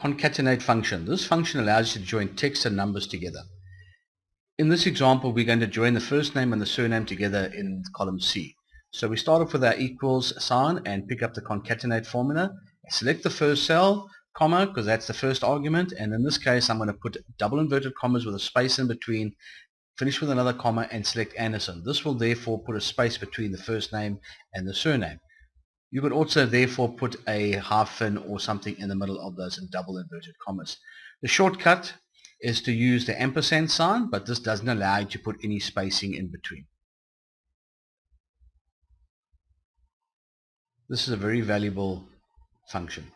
concatenate function. This function allows you to join text and numbers together. In this example, we're going to join the first name and the surname together in column C. So we start off with our equals sign and pick up the concatenate formula. Select the first cell, comma, because that's the first argument, and in this case I'm going to put double inverted commas with a space in between, finish with another comma, and select Anderson. This will therefore put a space between the first name and the surname. You could also therefore put a hyphen or something in the middle of those in double inverted commas. The shortcut is to use the ampersand sign, but this doesn't allow you to put any spacing in between. This is a very valuable function.